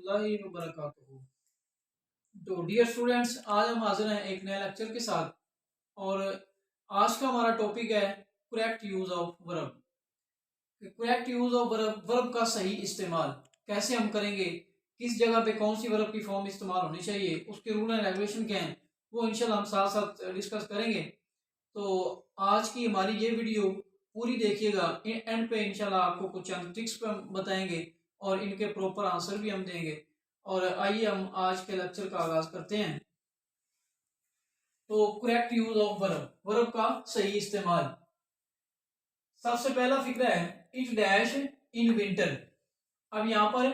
वरहमतुल्लाहि वबरकातुहू। तो dear students, आज हम हाजिर हैं एक नए लेक्चर के साथ। और आज का हमारा टॉपिक है correct use of verb. Correct use of verb, verb का सही इस्तेमाल कैसे हम करेंगे, किस जगह पे कौन सी वर्ब की फॉर्म इस्तेमाल होनी चाहिए, उसके रूल एंड रेगुलेशन क्या हैं, वो इंशाल्लाह हम साथ साथ डिस्कस करेंगे। तो आज की हमारी ये वीडियो पूरी देखिएगा, एंड पे इंशाल्लाह आपको कुछ चंद ट्रिक्स पे हम बताएंगे और इनके प्रॉपर आंसर भी हम देंगे। और आइए हम आज के लेक्चर का आगाज करते हैं। तो correct use of verb, verb का सही इस्तेमाल। सबसे पहला फिक्र है इट डैश इन विंटर। अब यहाँ पर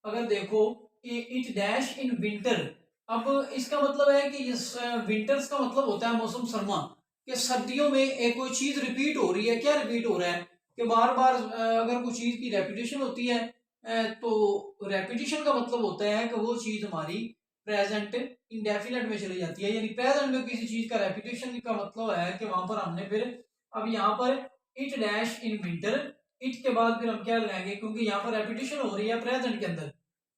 अगर देखो इट डैश इन विंटर, अब इसका मतलब है कि विंटर्स का मतलब होता है मौसम सरमा, कि सर्दियों में एक कोई चीज रिपीट हो रही है। क्या रिपीट हो रहा है कि बार बार अगर कोई चीज की रेपिटेशन होती है, तो रेपिटेशन का मतलब होता है कि वो चीज हमारी प्रेजेंट इंडेफिनेट में चली जाती है। यानी प्रेजेंट में किसी चीज का रेपिटेशन का मतलब है कि वहां पर हमने फिर, अब यहाँ पर it dash in winter, it के बाद फिर हम क्या लगाएंगे, क्योंकि यहाँ पर रेपिटेशन हो रही है प्रेजेंट के अंदर,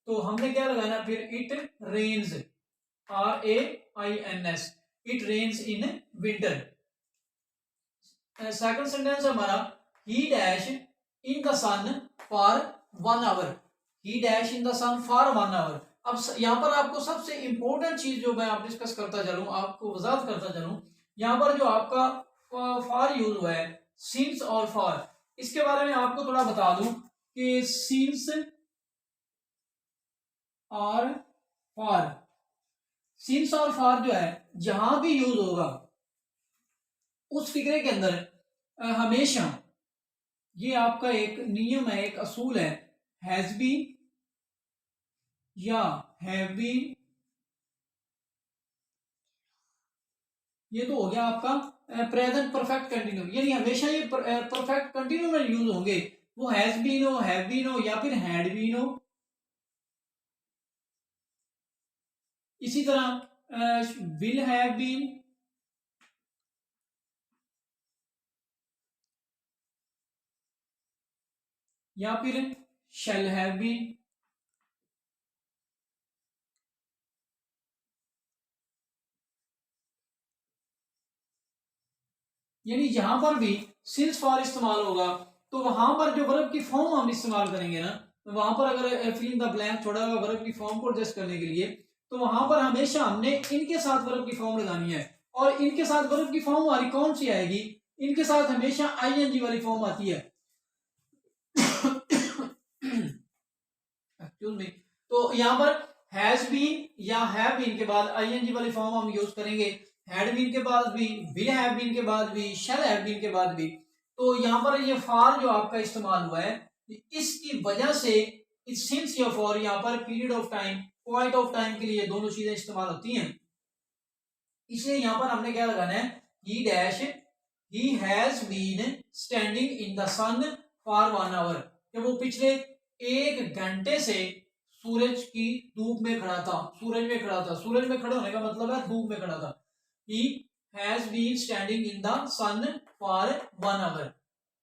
तो हमने क्या लगाना फिर it rains, RAINS, it rains in winter. Second sentence हमारा he dash in the sun for 1 hour, he dash in the sun for 1 hour. अब यहाँ पर आपको सबसे इंपॉर्टेंट चीज जो मैं आप डिस्कस करता चलूं, आपको वजाहत करता चलूं, यहाँ पर जो आपका फॉर यूज हुआ है, सिंस और फॉर, इसके बारे में आपको थोड़ा बता दूं कि सिंस और फॉर, सिंस और फॉर जो है जहां भी यूज होगा उस फिक्रे के अंदर हमेशा ये आपका एक नियम है, एक असूल है, हैज बीन या हैव बीन, ये तो हो गया आपका प्रेजेंट परफेक्ट कंटिन्यू, यानी हमेशा ये परफेक्ट कंटिन्यू में यूज होंगे। वो हैज बीन हो, हैव बीन हो या फिर हैड बीन हो। इसी तरह विल हैव बीन या फिर शैल हैव बीन। यानी जहां पर भी सिंस फॉर इस्तेमाल होगा तो वहां पर जो वर्ब की फॉर्म हम इस्तेमाल करेंगे ना, तो वहां पर अगर फिल इन द ब्लैंक छोड़ा हुआ वर्ब की फॉर्म को एडजस्ट करने के लिए, तो वहां पर हमेशा हमने इनके साथ वर्ब की फॉर्म लगानी है। और इनके साथ वर्ब की फॉर्म हमारी कौन सी आएगी, इनके साथ हमेशा आईएनजी वाली फॉर्म आती है। Excuse me. तो यहाँ पर हैज बीन या हैव बीन के बाद आईएनजी वाली फॉर्म हम यूज करेंगे, हैड बीन के बाद भी, विल हैव बीन के बाद भी, शैल हैव बीन के बाद भी। तो यहाँ पर ये फॉर जो आपका इस्तेमाल हुआ है, इसकी वजह से सिंस या फॉर यहाँ पर period of time, point of time के लिए दोनों चीजें इस्तेमाल होती हैं। इसलिए यहाँ पर हमने क्या लगाना है, he dash he has been standing in the sun for 1 hour, कि वो पिछले 1 घंटे से सूरज की धूप में खड़ा था, सूरज में खड़ा था। सूरज में खड़े होने का मतलब है धूप में खड़ा था। He has been standing in the sun for 1 hour.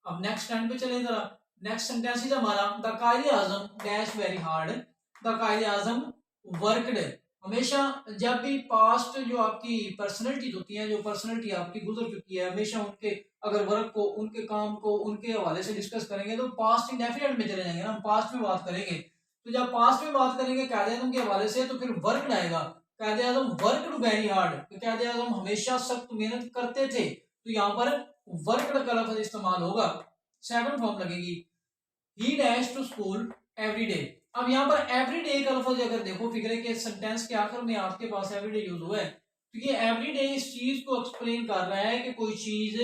अब नेक्स्ट स्टैंड पे चले जरा। नेक्स्ट सेंटेंस इज हमारा the Quaid-e-Azam dash very hard, the Quaid-e-Azam worked. हमेशा जब भी पास्ट जो आपकी पर्सनैलिटीज होती हैं, जो पर्सनैलिटी आपकी गुजर चुकी है, हमेशा उनके अगर वर्क को, उनके काम को, उनके हवाले से डिस्कस करेंगे तो पास्ट इंडेफिनिट में चले जाएंगे ना, हम पास्ट में बात करेंगे। तो जब पास्ट में बात करेंगे कायदे आजम के हवाले से, तो फिर वर्कड आएगा। कायदे आजम वर्कड वेरी हार्ड, तो कायदे आजम हमेशा सख्त मेहनत करते थे, तो यहाँ पर वर्कड का लफ्ज इस्तेमाल होगा। सेकंड फॉर्म लगेगी he dash to school every day. अब यहाँ पर एवरी डे का लफ्ज अगर देखो फिक्रे के सेंटेंस के आखिर में आपके पास एवरी डे यूज हुआ है, तो ये एवरी डे इस चीज को एक्सप्लेन कर रहा है कि कोई चीज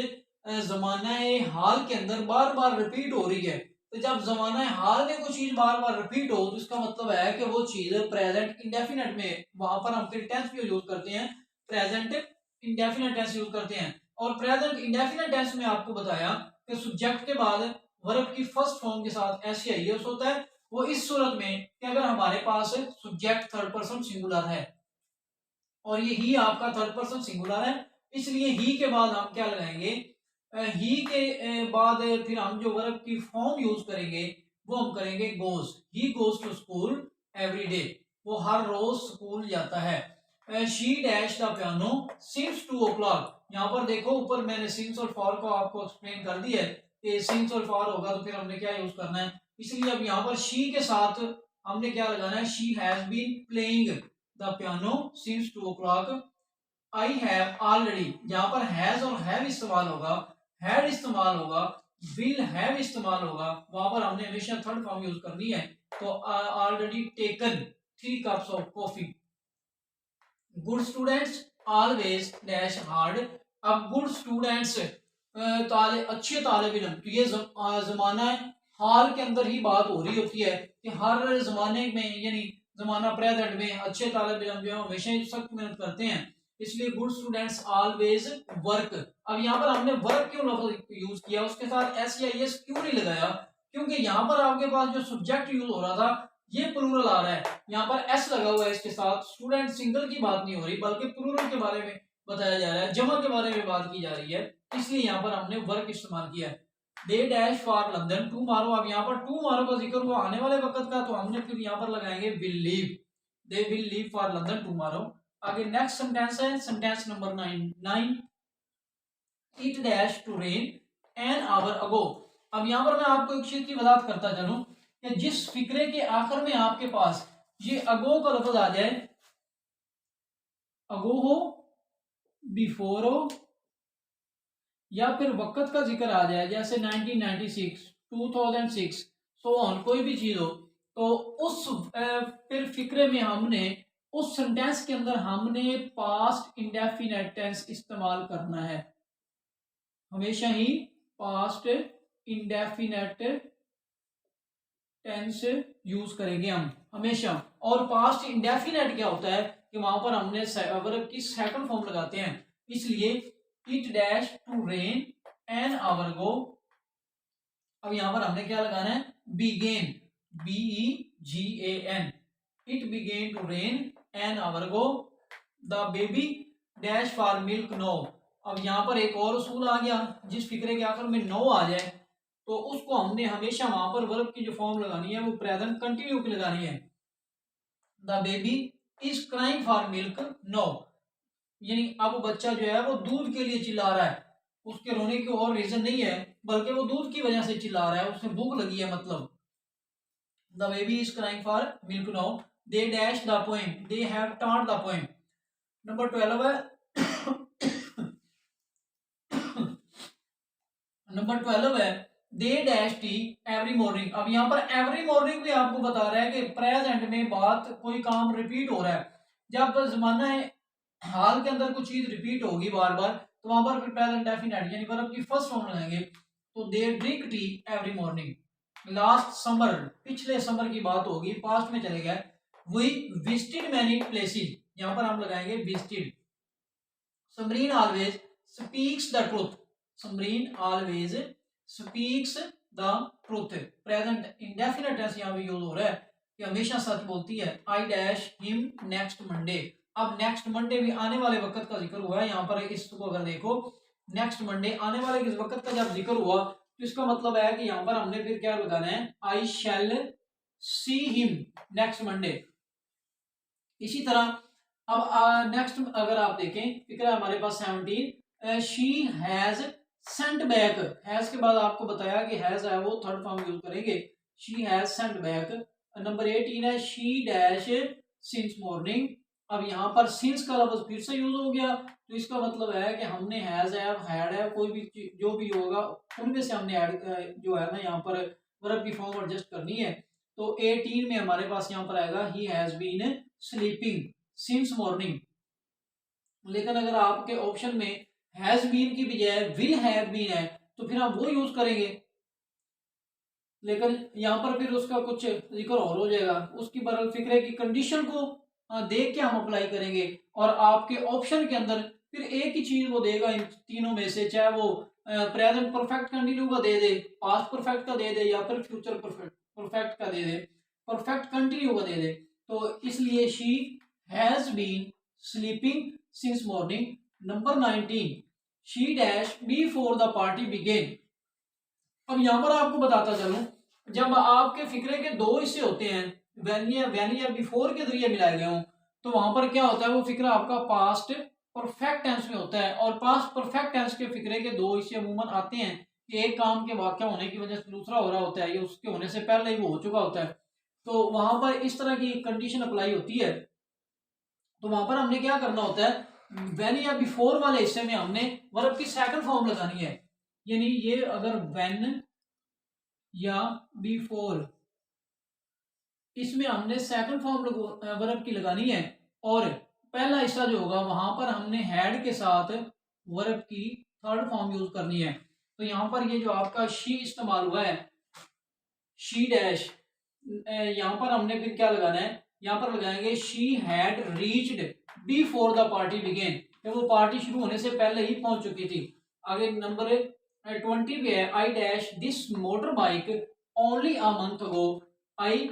जमाना हाल के अंदर बार बार रिपीट हो रही है। तो जब जमाना हाल में कोई चीज बार बार रिपीट हो, तो इसका मतलब है कि वो चीज प्रेजेंट इंडेफिनेट में, वहां पर हम फिर टेंस भी यूज करते हैं, प्रेजेंट इंडेफिनेट टेंस यूज करते हैं। और प्रेजेंट इंडेफिनेट टेंस में आपको बताया कि सब्जेक्ट के बाद वर्ब की फर्स्ट फॉर्म के साथ एसआईएस होता है। वो इस सूरत में कि अगर हमारे पास सब्जेक्ट थर्ड पर्सन सिंगुलर है और ये ही आपका थर्ड पर्सन सिंगुलर है, इसलिए ही के बाद हम क्या लगाएंगे, ही के बाद फिर हम जो वर्ब की फॉर्म यूज करेंगे वो हम करेंगे goes. He goes to school every day, वो हर रोज स्कूल जाता है। She dash the piano since 2 o'clock। यहाँ पर देखो ऊपर मैंने सिंस और फॉर को आपको एक्सप्लेन कर दिया है कि सिंस और फॉर होगा तो फिर हमने क्या यूज करना है, इसलिए अब यहाँ पर शी के साथ हमने क्या लगाना है, she has been playing the piano since 2 o'clock। I have already, यहाँ पर हैज और हैव इस्तेमाल होगा, हैड इस्तेमाल होगा, विल हैव इस्तेमाल होगा, वहां पर हमने हमेशा थर्ड फॉर्म यूज करनी है। तो already taken 3 cups of coffee. Good students always dash hard. अब गुड स्टूडेंट्स अच्छे तालिब इल्म, तो ये जमाना है, हाल के अंदर ही बात हो रही होती है कि हर जमाने में यानी जमाना प्रेजेंट में अच्छे तालिब इल्म जो है हमेशा ही सख्त मेहनत करते हैं, इसलिए गुड स्टूडेंट्स ऑलवेज वर्क। अब यहाँ पर हमने वर्क क्यों लफ्ज यूज किया, उसके साथ एस या एस क्यों नहीं लगाया, क्योंकि यहाँ पर आपके पास जो सब्जेक्ट यूज हो रहा था ये प्लूरल आ रहा है, यहाँ पर एस लगा हुआ है इसके साथ, स्टूडेंट सिंगल की बात नहीं हो रही बल्कि प्लूरल के बारे में बताया जा रहा है, जमा के बारे में बात की जा रही है, इसलिए यहाँ पर हमने वर्क इस्तेमाल किया है। They dash for London tomorrow. अब यहाँ पर टू मारो का जिक्र हुआ आने वाले वक्त का, तो हमने फिर यहाँ पर लगाएंगे will leave, they will leave for London tomorrow. आगे नेक्स्ट सेंटेंस है sentence number 9, it dash to rain an hour ago. अब यहाँ पर मैं आपको एक चीज की वजाहत करता चलूं कि जिस फिक्रे के आखिर में आपके पास ये अगो का लफ्ज आ जाए, अगो हो, बिफोर हो, या फिर वक्त का जिक्र आ जाए जैसे 1996, 2006, सो ऑन, कोई भी चीज हो, तो उस फिर फिक्रे में हमने उस सेंटेंस के अंदर हमने पास्ट इंडेफिनेट टेंस इस्तेमाल करना है, हमेशा ही पास्ट इंडेफिनेट टेंस यूज करेंगे हम हमेशा। और पास्ट इंडेफिनेट क्या होता है कि वहां पर हमने वर्ब की सेकंड फॉर्म लगाते हैं, इसलिए it dash to rain an hour go. अब यहां पर हमने क्या लगाना है, began, BEGAN, it began to rain an hour go. The baby dash for milk no. अब यहाँ पर एक और उसूल आ गया, जिस फिक्रे के आखिर में नो आ जाए तो उसको हमने हमेशा वहां पर वर्ब की जो फॉर्म लगानी है वो प्रेजेंट कंटिन्यू की लगानी है। The baby is crying for milk no, यानी अब बच्चा जो है वो दूध के लिए चिल्ला रहा है, उसके रोने की और रीजन नहीं है बल्कि वो दूध की वजह से चिल्ला रहा है, उसे भूख लगी है मतलब। The baby is crying for milk no. They dash the poem, they have taught the poem. Number 12 है नंबर 12 है they dash tea every morning. अब यहाँ पर एवरी मॉर्निंग भी आपको बता रहा है कि प्रेजेंट में बात कोई काम रिपीट हो रहा है, जब जमाना है हाल के अंदर कुछ चीज रिपीट होगी बार बार तो वहां पर प्रेजेंट डेफिनेट यानी वर्ब की फर्स्ट फॉर्म लगाएंगे। तो they drink tea every morning. Last summer, पिछले समर की बात होगी, पास्ट में चले गए। वी विजिटेड मैनी प्लेसेस, यहाँ पर हम लगाएंगे visited. Samreen always speaks the truth, Samreen always speaks the truth. Present indefinite tense यहाँ पे यूज हो रहा है कि हमेशा सच बोलती है। I dash him next Monday. अब नेक्स्ट मंडे भी आने वाले वक्त का जिक्र हुआ है, यहाँ पर इसको अगर देखो नेक्स्ट मंडे आने वाले किस वक्त का जब जिक्र हुआ तो इसका मतलब है कि यहाँ पर हमने फिर क्या लगाना है, आई शैल सी हिम नेक्स्ट मंडे। इसी तरह अब नेक्स्ट अगर आप देखें फिक्र है हमारे पास 17, she has sent back. Has के बाद आपको बताया कि हैज है वो थर्ड फॉर्म यूज करेंगे, she has sent back. Number 18 है शी डैश सिंस मॉर्निंग। अब यहाँ पर सिंस का लफ्ज फिर से यूज हो गया तो इसका मतलब है कि हमने हैज है, हैड है, कोई भी जो भी होगा उनमें से हमने ऐड जो है ना यहाँ पर वर्ब की फॉर्म एडजस्ट करनी है। तो 18 में हमारे पास यहाँ पर आएगा he has been sleeping since morning. लेकिन अगर आपके ऑप्शन में हैज बीन की बजाय विल हैव बीन है तो फिर हम वो यूज करेंगे, लेकिन यहाँ पर फिर उसका कुछ जिक्र और हो जाएगा, उसकी बरल फिक्रे की कंडीशन को देख के हम अप्लाई करेंगे और आपके ऑप्शन के अंदर फिर एक ही चीज वो देगा इन तीनों में से, चाहे वो प्रेजेंट परफेक्ट कंटिन्यू का दे दे, पास्ट परफेक्ट का दे दे या फिर फ्यूचर परफेक्ट का दे दे, परफेक्ट कंटिन्यू का दे दे। तो इसलिए she has been sleeping since morning. Number 19, she dash before the party began. अब यहां पर आपको बताता चलूं, जब आपके फिक्रे के दो हिस्से होते हैं, व्हेन या बिफोर के जरिए मिलाए गए हों, तो वहां पर क्या होता है, वो फिक्रा आपका पास्ट परफेक्ट टेंस में होता है। और पास्ट परफेक्ट टेंस के फिक्रे के दो हिस्से अमूमन आते हैं कि एक काम के वाक़या होने की वजह से दूसरा हो रहा होता है, या उसके होने से पहले ही वो हो चुका होता है। तो वहां पर इस तरह की कंडीशन अप्लाई होती है। तो वहां पर हमने क्या करना होता है, व्हेन या बिफोर वाले हिस्से में हमने वर्ब की सेकंड फॉर्म लगानी है। यानी ये अगर व्हेन या बिफोर, इसमें हमने सेकंड फॉर्म वर्ब की लगानी है। और पहला हिस्सा जो होगा वहां पर हमने हैड के साथ वर्ब की थर्ड फॉर्म यूज करनी है। तो यहाँ पर ये जो आपका शी इस्तेमाल हुआ है, शी डैश, यहाँ पर हमने फिर क्या लगाना है, यहाँ पर लगाएंगे she had reached before the party began, वो पार्टी शुरू होने से पहले ही पहुंच चुकी थी। आगे नंबर 20 पे है, I dash this motorbike only a month ago. I,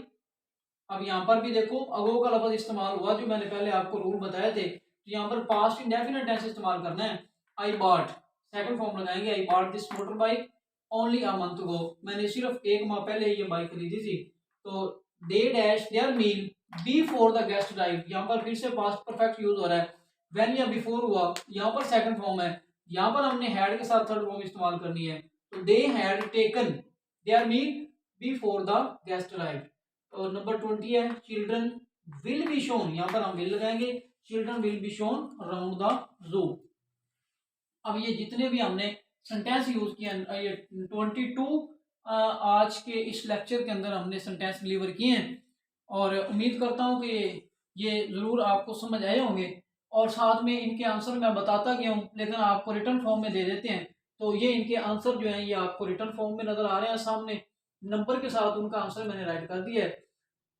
अब यहाँ पर भी देखो अगो का लफ्ज इस्तेमाल हुआ, जो मैंने पहले आपको रूल बताए थे। तो यहाँ पर पास्ट इंडेफिनिट टेंस इस्तेमाल करना है। आई बॉट, सेकंड फॉर्म लगाएंगे, I bought this motorbike only a month अगो, मैंने सिर्फ एक माह पहले ये बाइक खरीदी थी। तो they dash their meal before the guest arrive, यहाँ पर फिर से पास्ट परफेक्ट यूज हो रहा है। व्हेन या बिफोर हुआ, यहाँ पर सेकंड फॉर्म है, यहाँ पर हमने हैड के साथ थर्ड फॉर्म इस्तेमाल करनी है। तो they had taken their meal before the guest arrive. और नंबर 20 है, चिल्ड्रन विल बी शोन, यहाँ पर हम विल लगाएंगे, children will be shown around the zoo. अब ये जितने भी हमने सेंटेंस यूज किए, ये 22 आज के इस लेक्चर के अंदर हमने सेंटेंस डिलीवर किए हैं। और उम्मीद करता हूँ कि ये ज़रूर आपको समझ आए होंगे। और साथ में इनके आंसर मैं बताता गया हूँ, लेकिन आपको रिटर्न फॉर्म में दे देते हैं। तो ये इनके आंसर जो हैं ये आपको रिटर्न फॉर्म में नज़र आ रहे हैं सामने, नंबर के साथ उनका आंसर मैंने राइट कर दिया है,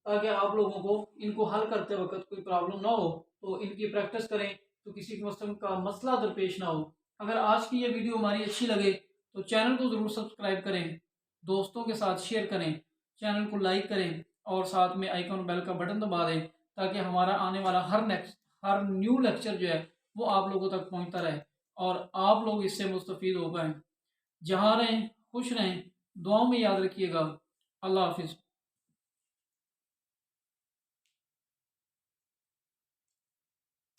ताकि आप लोगों को इनको हल करते वक्त कोई प्रॉब्लम ना हो। तो इनकी प्रैक्टिस करें तो किसी किस्म का मसला दरपेश ना हो। अगर आज की ये वीडियो हमारी अच्छी लगे तो चैनल को ज़रूर सब्सक्राइब करें, दोस्तों के साथ शेयर करें, चैनल को लाइक करें और साथ में आइकन बेल का बटन दबा दें, ताकि हमारा आने वाला हर न्यू लेक्चर जो है वो आप लोगों तक पहुंचता रहे और आप लोग इससे मुस्तफ़ीद हो पाएँ। जहाँ रहें खुश रहें, दुआओं में याद रखिएगा। अल्लाह हाफिज़।